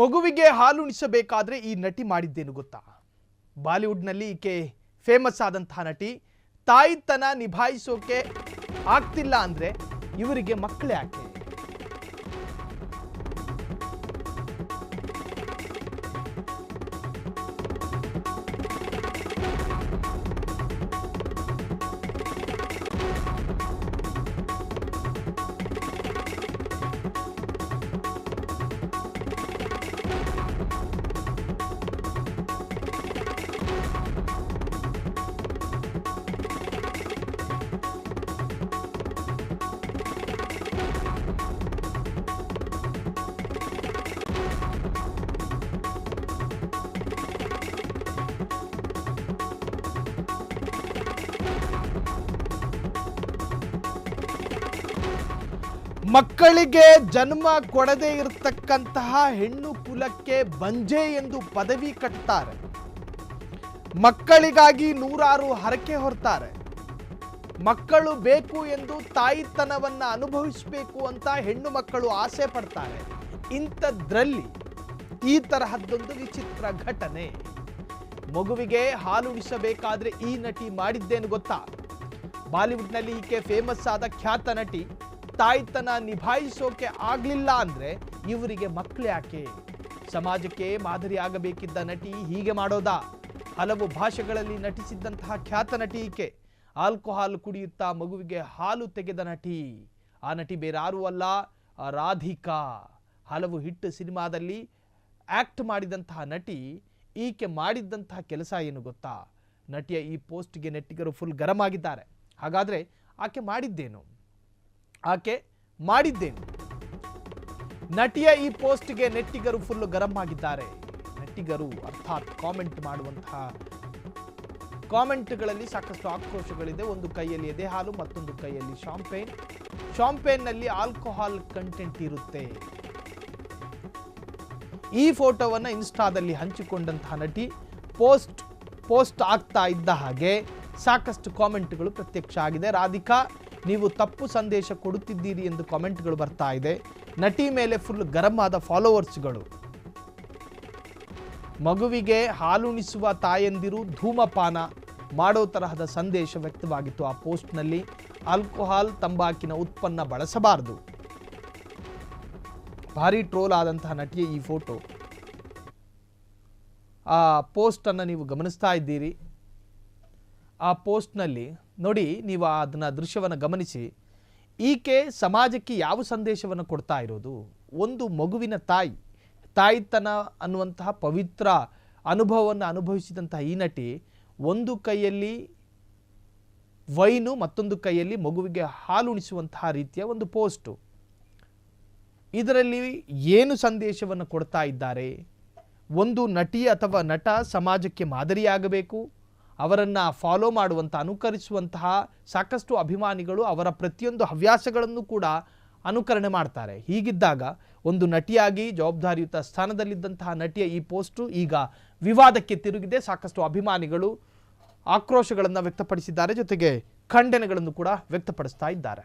ಮಗುವಿಗೆ ಹಾಲುಣಿಸಬೇಕಾದ್ರೆ ಈ ನಟಿ ಮಾಡಿದ್ದೇನು ಗೊತ್ತಾ? ಬಾಲಿವುಡ್ನಲ್ಲಿ ಈಕೆ ಫೇಮಸ್ ಆದಂತಹ ನಟಿ. ತಾಯಿತನ ನಿಭಾಯಿಸೋಕೆ ಆಗ್ತಿಲ್ಲ ಅಂದ್ರೆ ಇವರಿಗೆ ಮಕ್ಕಳು ಯಾಕೆ? ಮಕ್ಕಳಿಗೆ ಜನ್ಮ ಕೊಡದೇ ಇರತಕ್ಕಂತಹ ಹೆಣ್ಣು ಕುಲಕ್ಕೆ ಬಂಜೆ ಎಂದು ಪದವಿ ಕಟ್ತಾರೆ. ಮಕ್ಕಳಿಗಾಗಿ ನೂರಾರು ಹರಕೆ ಹೊರ್ತಾರೆ. ಮಕ್ಕಳು ಬೇಕು ಎಂದು ತಾಯಿತನವನ್ನ ಅನುಭವಿಸಬೇಕು ಅಂತ ಹೆಣ್ಣು ಮಕ್ಕಳು ಆಸೆ ಪಡ್ತಾರೆ. ಇಂಥದ್ರಲ್ಲಿ ಈ ತರಹದ್ದೊಂದು ವಿಚಿತ್ರ ಘಟನೆ. ಮಗುವಿಗೆ ಹಾಲುಣಿಸಬೇಕಾದ್ರೆ ಈ ನಟಿ ಮಾಡಿದ್ದೇನು ಗೊತ್ತಾ? ಬಾಲಿವುಡ್ನಲ್ಲಿ ಈಕೆ ಫೇಮಸ್ ಆದ ಖ್ಯಾತ ನಟಿ. ತಾಯ್ತನ ನಿಭಾಯಿಸೋಕೆ ಆಗ್ಲಿಲ್ಲ ಅಂದ್ರೆ ಇವರಿಗೆ ಮಕ್ಕಳು ಯಾಕೆ? ಸಮಾಜಕ್ಕೆ ಮಾದರಿಯಾಗಬೇಕಿದ್ದ ನಟಿ ಹೀಗೆ ಮಾಡೋದಾ? ಹಲವು ಭಾಷೆಗಳಲ್ಲಿ ನಟಿಸಿದ್ದಂತಹ ಖ್ಯಾತ ನಟಿ ಈಕೆ. ಆಲ್ಕೋಹಾಲ್ ಕುಡಿಯುತ್ತಾ ಮಗುವಿಗೆ ಹಾಲು ತೆಗೆದ ನಟಿ. ಆ ನಟಿ ಬೇರಾರೂ ಅಲ್ಲ, ರಾಧಿಕಾ. ಹಲವು ಹಿಟ್ ಸಿನಿಮಾದಲ್ಲಿ ಆಕ್ಟ್ ಮಾಡಿದಂತಹ ನಟಿ. ಈಕೆ ಮಾಡಿದ್ದಂತಹ ಕೆಲಸ ಏನು ಗೊತ್ತಾ? ನಟಿಯ ಈ ಪೋಸ್ಟ್ಗೆ ನೆಟ್ಟಿಗರು ಫುಲ್ ಗರಂ ಆಗಿದ್ದಾರೆ. ಹಾಗಾದ್ರೆ ಆಕೆ ಮಾಡಿದ್ದೇನು? ನಟಿಯ ಈ ಪೋಸ್ಟ್ಗೆ ನೆಟ್ಟಿಗರು ಫುಲ್ ಗರಂ ಆಗಿದ್ದಾರೆ. ನೆಟ್ಟಿಗರು ಅರ್ಥಾತ್ ಕಾಮೆಂಟ್ ಮಾಡುವಂತಹ ಕಾಮೆಂಟ್ಗಳಲ್ಲಿ ಸಾಕಷ್ಟು ಆಕ್ರೋಶಗಳಿದೆ. ಒಂದು ಕೈಯಲ್ಲಿ ಎದೆ ಹಾಲು, ಮತ್ತೊಂದು ಕೈಯಲ್ಲಿ ಶಾಂಪೇನ್ನಲ್ಲಿ ಆಲ್ಕೋಹಾಲ್ ಕಂಟೆಂಟ್ ಇರುತ್ತೆ. ಈ ಫೋಟೋವನ್ನು ಇನ್ಸ್ಟಾದಲ್ಲಿ ಹಂಚಿಕೊಂಡಂತಹ ನಟಿ ಪೋಸ್ಟ್ ಆಗ್ತಾ ಇದ್ದ ಹಾಗೆ ಸಾಕಷ್ಟು ಕಾಮೆಂಟ್ಗಳು ಪ್ರತ್ಯಕ್ಷ ಆಗಿದೆ. ರಾಧಿಕಾ, ನೀವು ತಪ್ಪು ಸಂದೇಶ ಕೊಡುತ್ತಿದ್ದೀರಿ ಎಂದು ಕಾಮೆಂಟ್ಗಳು ಬರ್ತಾ ಇದೆ. ನಟಿ ಮೇಲೆ ಫುಲ್ ಗರಂ ಆದ ಫಾಲೋವರ್ಸ್ಗಳು. ಮಗುವಿಗೆ ಹಾಲುಣಿಸುವ ತಾಯಂದಿರು ಧೂಮಪಾನ ಮಾಡೋ ತರಹದ ಸಂದೇಶ ವ್ಯಕ್ತವಾಗಿತ್ತು ಆ ಪೋಸ್ಟ್ನಲ್ಲಿ. ಆಲ್ಕೋಹಾಲ್, ತಂಬಾಕಿನ ಉತ್ಪನ್ನ ಬಳಸಬಾರದು. ಭಾರಿ ಟ್ರೋಲ್ ಆದಂತಹ ನಟಿಯ ಈ ಫೋಟೋ. ಆ ಪೋಸ್ಟ್ ಅನ್ನು ನೀವು ಗಮನಿಸ್ತಾ ಇದ್ದೀರಿ. ಆ ಪೋಸ್ಟ್ನಲ್ಲಿ ನೋಡಿ, ನೀವು ಅದನ್ನ ದೃಶ್ಯವನ್ನು ಗಮನಿಸಿ. ಈಕೆ ಸಮಾಜಕ್ಕೆ ಯಾವ ಸಂದೇಶವನ್ನು ಕೊಡ್ತಾ ಇರೋದು? ಒಂದು ಮಗುವಿನ ತಾಯಿತನ ಅನ್ನುವಂತಹ ಪವಿತ್ರ ಅನುಭವವನ್ನು ಅನುಭವಿಸಿದಂತಹ ಈ ನಟಿ ಒಂದು ಕೈಯಲ್ಲಿ ವೈನು, ಮತ್ತೊಂದು ಕೈಯಲ್ಲಿ ಮಗುವಿಗೆ ಹಾಲುಣಿಸುವಂತಹ ರೀತಿಯ ಒಂದು ಪೋಸ್ಟು. ಇದರಲ್ಲಿ ಏನು ಸಂದೇಶವನ್ನು ಕೊಡ್ತಾ ಇದ್ದಾರೆ? ಒಂದು ನಟಿ ಅಥವಾ ನಟ ಸಮಾಜಕ್ಕೆ ಮಾದರಿಯಾಗಬೇಕು. ಅವರನ್ನು ಫಾಲೋ ಮಾಡುವಂಥ, ಅನುಕರಿಸುವಂತಹ ಸಾಕಷ್ಟು ಅಭಿಮಾನಿಗಳು ಅವರ ಪ್ರತಿಯೊಂದು ಹವ್ಯಾಸಗಳನ್ನು ಕೂಡ ಅನುಕರಣೆ ಮಾಡ್ತಾರೆ. ಹೀಗಿದ್ದಾಗ ಒಂದು ನಟಿಯಾಗಿ ಜವಾಬ್ದಾರಿಯುತ ಸ್ಥಾನದಲ್ಲಿದ್ದಂತಹ ನಟಿಯ ಈ ಪೋಸ್ಟು ಈಗ ವಿವಾದಕ್ಕೆ ತಿರುಗಿದೆ. ಸಾಕಷ್ಟು ಅಭಿಮಾನಿಗಳು ಆಕ್ರೋಶಗಳನ್ನು ವ್ಯಕ್ತಪಡಿಸಿದ್ದಾರೆ, ಜೊತೆಗೆ ಖಂಡನೆಗಳನ್ನು ಕೂಡ ವ್ಯಕ್ತಪಡಿಸ್ತಾ ಇದ್ದಾರೆ.